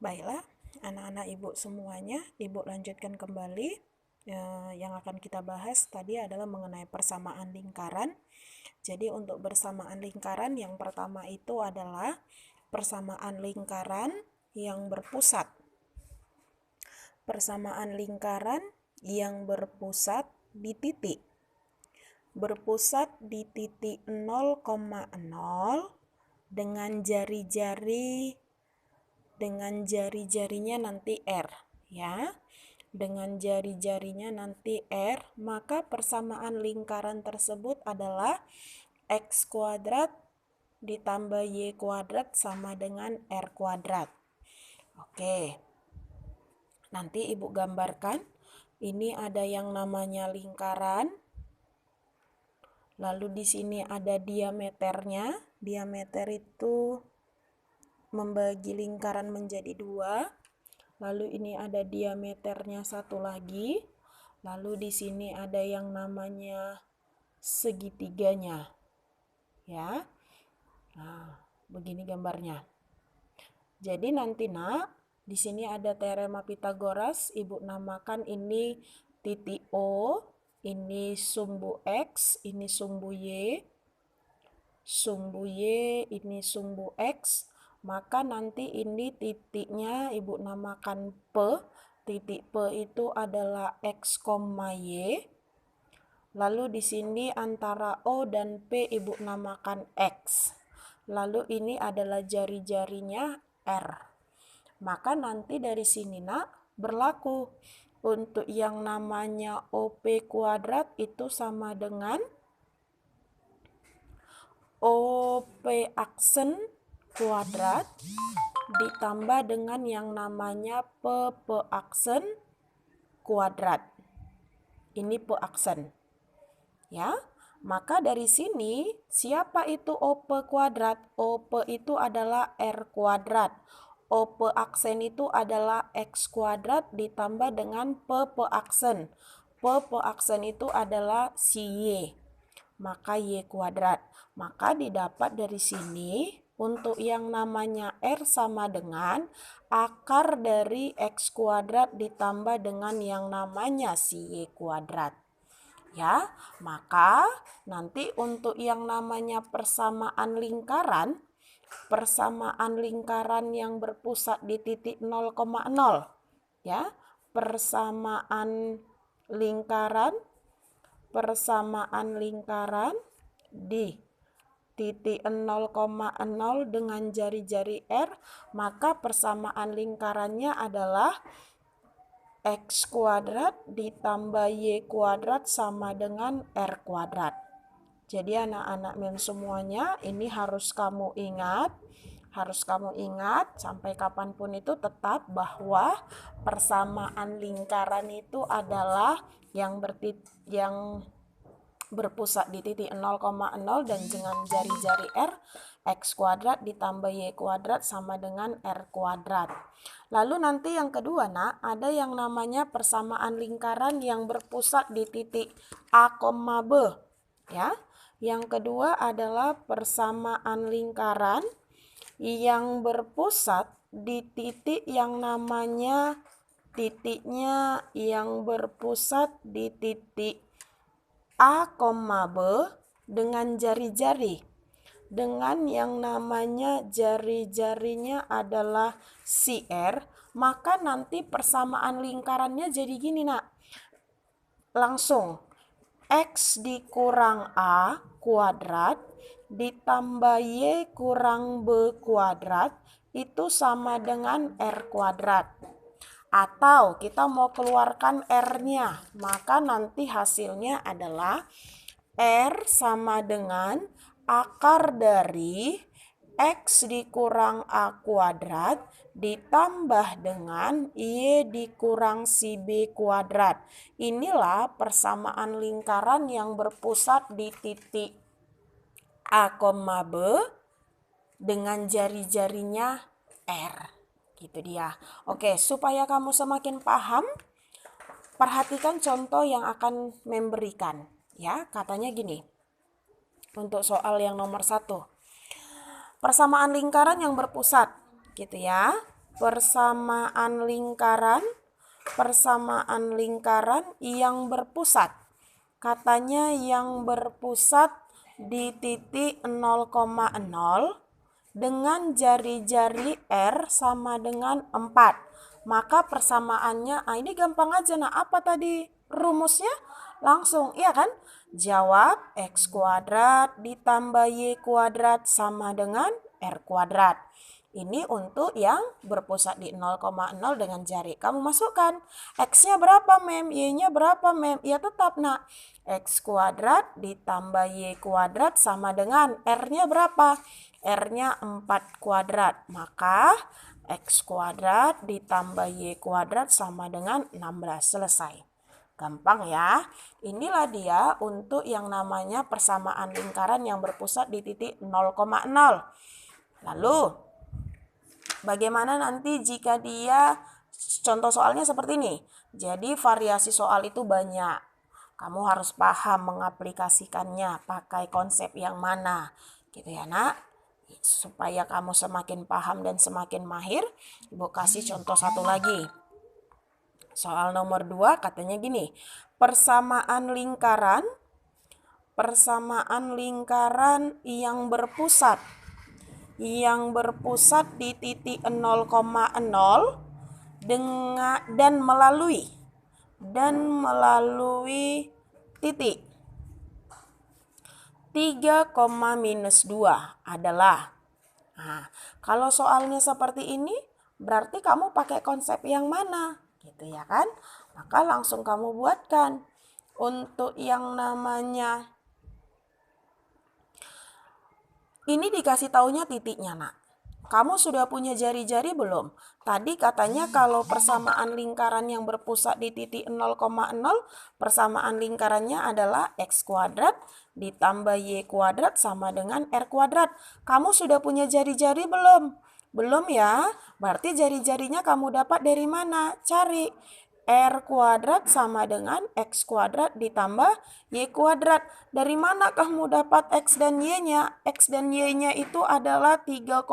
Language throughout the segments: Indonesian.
Baiklah, anak-anak ibu semuanya, ibu lanjutkan kembali. Yang akan kita bahas tadi adalah mengenai persamaan lingkaran. Jadi untuk persamaan lingkaran yang pertama itu adalah persamaan lingkaran yang berpusat. Persamaan lingkaran yang berpusat di titik. Berpusat di titik 0,0 dengan jari-jarinya nanti R, ya. Dengan jari-jarinya nanti R, maka persamaan lingkaran tersebut adalah X kuadrat ditambah Y kuadrat sama dengan R kuadrat. Oke. Nanti ibu gambarkan. Ini ada yang namanya lingkaran. Lalu di sini ada diameternya. Diameter itu membagi lingkaran menjadi 2. Lalu ini ada diameternya 1 lagi. Lalu di sini ada yang namanya segitiganya. Ya. Nah, begini gambarnya. Jadi nanti di sini ada teorema Pythagoras, ibu namakan ini titik O, ini sumbu X, ini sumbu Y, ini sumbu X. Maka nanti ini titiknya ibu namakan P. Titik P itu adalah X, Y. Lalu di sini antara O dan P ibu namakan X. Lalu ini adalah jari-jarinya R. Maka nanti dari sini berlaku untuk yang namanya OP kuadrat itu sama dengan OP aksen kuadrat ditambah dengan yang namanya PP aksen kuadrat. Ini P aksen. Ya. Maka dari sini siapa itu OP kuadrat? OP itu adalah R kuadrat. OP aksen itu adalah X kuadrat ditambah dengan PP aksen. PP aksen itu adalah si Y. Maka Y kuadrat. Maka didapat dari sini untuk yang namanya R sama dengan akar dari X kuadrat ditambah dengan yang namanya si Y kuadrat. Ya, maka nanti untuk yang namanya persamaan lingkaran yang berpusat di titik 0,0, ya. Persamaan lingkaran di titik 0,0 dengan jari-jari R, maka persamaan lingkarannya adalah X kuadrat ditambah Y kuadrat sama dengan R kuadrat. Jadi anak-anak mem semuanya ini harus kamu ingat sampai kapanpun itu tetap bahwa persamaan lingkaran itu adalah yang berpusat di titik 0,0 dan dengan jari-jari R, X kuadrat ditambah Y kuadrat sama dengan R kuadrat. Lalu nanti yang kedua ada yang namanya persamaan lingkaran yang berpusat di titik A, B. Ya. Yang kedua adalah persamaan lingkaran yang berpusat di titik yang namanya titiknya yang berpusat di titik A, B dengan jari-jari. Dengan yang namanya jari-jarinya adalah CR, maka nanti persamaan lingkarannya jadi gini langsung X dikurang A kuadrat ditambah Y kurang B kuadrat itu sama dengan R kuadrat. Atau kita mau keluarkan R-nya, maka nanti hasilnya adalah R sama dengan akar dari X dikurang A kuadrat ditambah dengan Y dikurang si B kuadrat. Inilah persamaan lingkaran yang berpusat di titik A, B dengan jari-jarinya R. Gitu dia. Oke, supaya kamu semakin paham, perhatikan contoh yang akan memberikan. Ya, katanya gini. Untuk soal yang nomor 1. Persamaan lingkaran yang berpusat, gitu ya. persamaan lingkaran yang berpusat. Katanya yang berpusat di titik 0,0 dengan jari-jari R sama dengan 4. Maka persamaannya, ini gampang aja. Nah, apa tadi rumusnya? Langsung, iya kan? Jawab X kuadrat ditambah Y kuadrat sama dengan R kuadrat. Ini untuk yang berpusat di 0,0 dengan jari. Kamu masukkan. X-nya berapa, Mem? Y-nya berapa, Mem? Ya tetap, nak. X kuadrat ditambah Y kuadrat sama dengan R-nya berapa? R-nya 4 kuadrat. Maka X kuadrat ditambah Y kuadrat sama dengan 16. Selesai. Gampang ya. Inilah dia untuk yang namanya persamaan lingkaran yang berpusat di titik 0,0. Lalu, bagaimana nanti jika dia, contoh soalnya seperti ini. Jadi variasi soal itu banyak. Kamu harus paham mengaplikasikannya, pakai konsep yang mana. Gitu ya, nak. Supaya kamu semakin paham dan semakin mahir, Ibu kasih contoh satu lagi. Soal nomor 2 katanya gini. Persamaan lingkaran yang berpusat di titik 0,0 dan melalui titik 3,-2 adalah. Nah, kalau soalnya seperti ini, berarti kamu pakai konsep yang mana? Gitu ya kan? Maka langsung kamu buatkan. Untuk yang namanya, ini dikasih taunya titiknya, nak. Kamu sudah punya jari-jari belum? Tadi katanya kalau persamaan lingkaran yang berpusat di titik 0,0, persamaan lingkarannya adalah X kuadrat ditambah Y kuadrat sama dengan R kuadrat. Kamu sudah punya jari-jari belum? Belum ya? Berarti jari-jarinya kamu dapat dari mana? Cari. R kuadrat sama dengan X kuadrat ditambah Y kuadrat. Dari mana kamu dapat X dan Y-nya? X dan Y-nya itu adalah 3,2.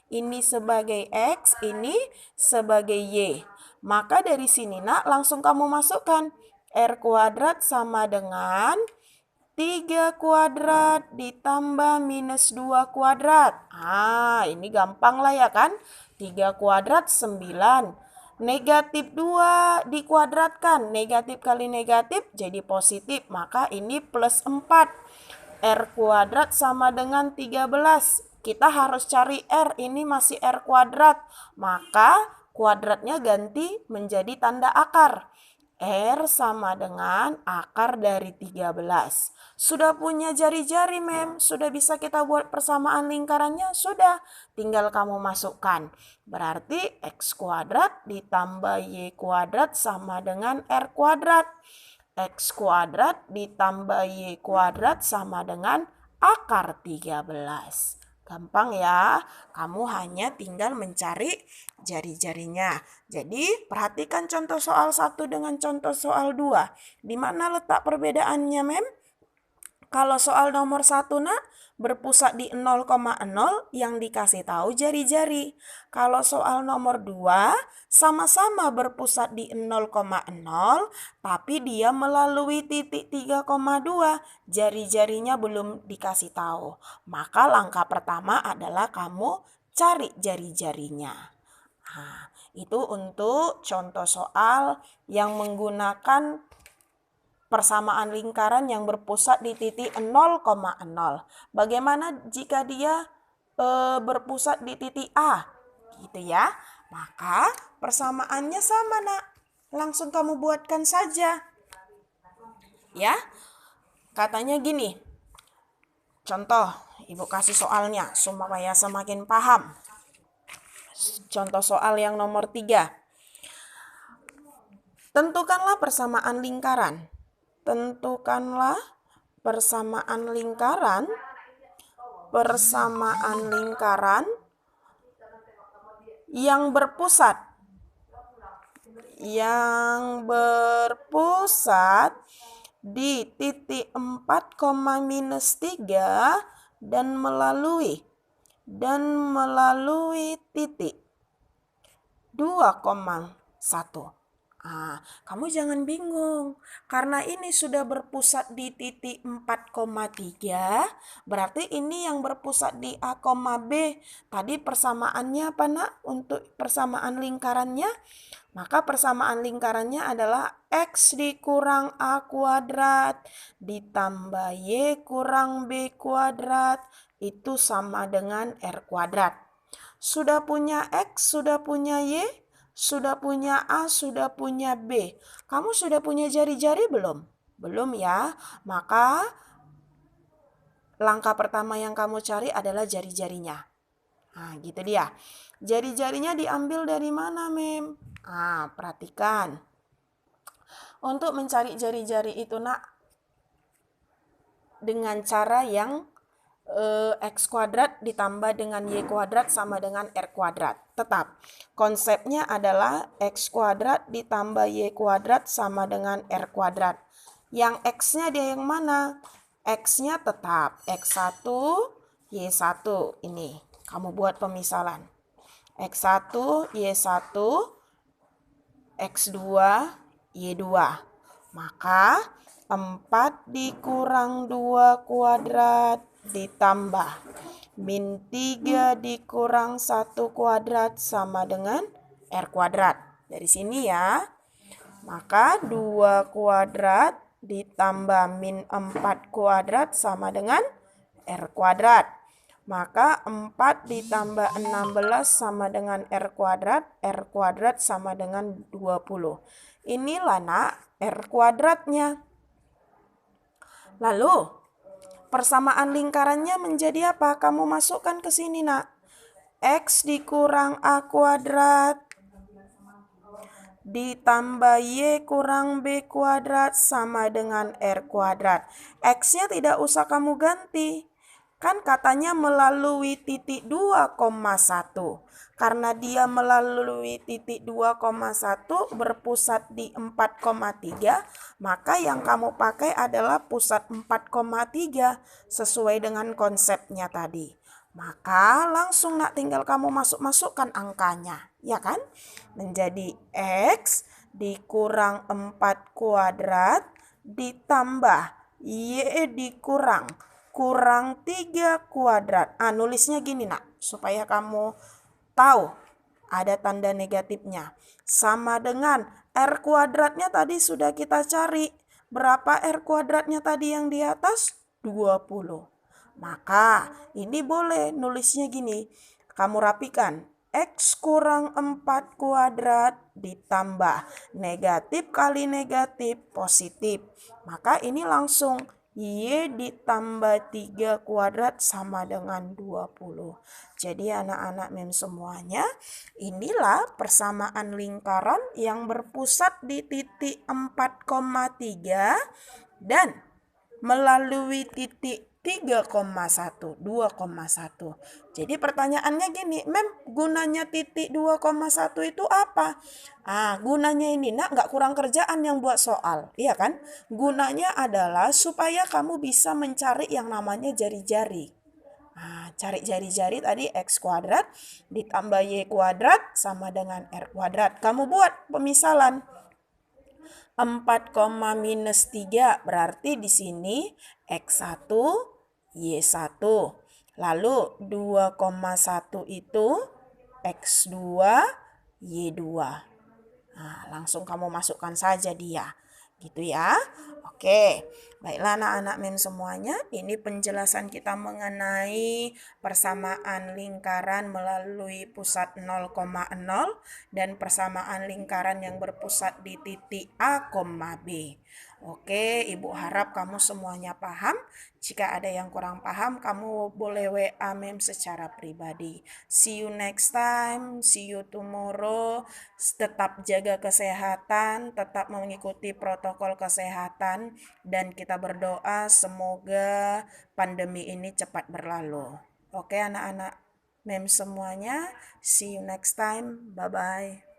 Ini sebagai X, ini sebagai Y. Maka dari sini, nak, langsung kamu masukkan. R kuadrat sama dengan 3 kuadrat ditambah minus 2 kuadrat. Ini gampang lah ya kan? 3 kuadrat 9. Negatif 2 dikuadratkan. Negatif kali negatif jadi positif. Maka ini plus 4. R kuadrat sama dengan 13. Kita harus cari R. Ini masih R kuadrat. Maka kuadratnya ganti menjadi tanda akar. R sama dengan akar dari 13. Sudah punya jari-jari, Mem? Sudah bisa kita buat persamaan lingkarannya? Sudah. Tinggal kamu masukkan. Berarti X kuadrat ditambah Y kuadrat sama dengan R kuadrat. X kuadrat ditambah Y kuadrat sama dengan akar 13. Gampang ya, kamu hanya tinggal mencari jari-jarinya. Jadi, perhatikan contoh soal 1 dengan contoh soal 2. Di mana letak perbedaannya, Mem? Kalau soal nomor 1, nak, berpusat di 0,0 yang dikasih tahu jari-jari. Kalau soal nomor 2, sama-sama berpusat di 0,0, tapi dia melalui titik 3,2. Jari-jarinya belum dikasih tahu. Maka langkah pertama adalah kamu cari jari-jarinya. Nah, itu untuk contoh soal yang menggunakan persamaan lingkaran yang berpusat di titik 0,0. Bagaimana jika dia berpusat di titik A? Gitu ya. Maka persamaannya sama, nak. Langsung kamu buatkan saja. Ya. Katanya gini. Contoh, Ibu kasih soalnya supaya semakin paham. Contoh soal yang nomor 3. Tentukanlah persamaan lingkaran. Tentukanlah persamaan lingkaran yang berpusat di titik 4,-3 dan melalui titik 2,1. Kamu jangan bingung. Karena ini sudah berpusat di titik 4,3, berarti ini yang berpusat di A, B. Tadi persamaannya apa, Nak? Untuk persamaan lingkarannya, maka persamaan lingkarannya adalah X dikurang A kuadrat ditambah Y kurang B kuadrat itu sama dengan R kuadrat. Sudah punya X, sudah punya Y, sudah punya A, sudah punya B. Kamu sudah punya jari-jari belum? Belum ya. Maka langkah pertama yang kamu cari adalah jari-jarinya. Gitu dia. Jari-jarinya diambil dari mana, Mem? Perhatikan. Untuk mencari jari-jari itu, Nak, dengan cara yang X kuadrat ditambah dengan Y kuadrat sama dengan R kuadrat. Tetap, konsepnya adalah X kuadrat ditambah Y kuadrat sama dengan R kuadrat. Yang X-nya dia yang mana? X-nya tetap X1, Y1. Ini, kamu buat pemisalan. X1, Y1, X2, Y2. Maka 4 dikurang 2 kuadrat ditambah min 3 dikurang 1 kuadrat sama dengan R kuadrat. Dari sini ya. Maka 2 kuadrat ditambah min 4 kuadrat sama dengan R kuadrat. Maka 4 ditambah 16 sama dengan R kuadrat sama dengan 20. Inilah, Nak, R kuadratnya. Lalu, persamaan lingkarannya menjadi apa? Kamu masukkan ke sini, Nak. X dikurang A kuadrat ditambah Y kurang B kuadrat sama dengan R kuadrat. X-nya tidak usah kamu ganti. Kan katanya melalui titik 2,1. Karena dia melalui titik 2,1 berpusat di 4,3, maka yang kamu pakai adalah pusat 4,3 sesuai dengan konsepnya tadi. Maka langsung, Nak, tinggal kamu masukkan angkanya, ya kan? Menjadi X dikurang 4 kuadrat ditambah Y dikurang 3 kuadrat. Nulisnya gini, Nak, supaya kamu tahu ada tanda negatifnya. Sama dengan R kuadratnya tadi sudah kita cari. Berapa R kuadratnya tadi yang di atas? 20. Maka ini boleh nulisnya gini. Kamu rapikan. X kurang 4 kuadrat ditambah negatif kali negatif positif. Maka ini langsung Y ditambah 3 kuadrat sama dengan 20. Jadi anak-anak Mem semuanya, inilah persamaan lingkaran yang berpusat di titik 4,3 dan melalui titik 3,1, 2,1. Jadi pertanyaannya gini, Mem, gunanya titik 2,1 itu apa? Gunanya ini, Nak, nggak kurang kerjaan yang buat soal, iya kan? Gunanya adalah supaya kamu bisa mencari yang namanya jari-jari. Cari jari-jari tadi X kuadrat ditambah Y kuadrat sama dengan R kuadrat. Kamu buat pemisalan. 4, minus 3 berarti di sini X1, Y1. Lalu 2,1 itu X2, Y2. Langsung kamu masukkan saja dia. Gitu ya. Oke, baiklah anak-anak Mem semuanya, ini penjelasan kita mengenai persamaan lingkaran melalui pusat 0,0 dan persamaan lingkaran yang berpusat di titik A, B. Oke, Ibu harap kamu semuanya paham. Jika ada yang kurang paham, kamu boleh WA Mem secara pribadi. See you next time, see you tomorrow. Tetap jaga kesehatan, tetap mengikuti protokol kesehatan, dan kita berdoa semoga pandemi ini cepat berlalu. Oke anak-anak Mem semuanya, see you next time, bye-bye.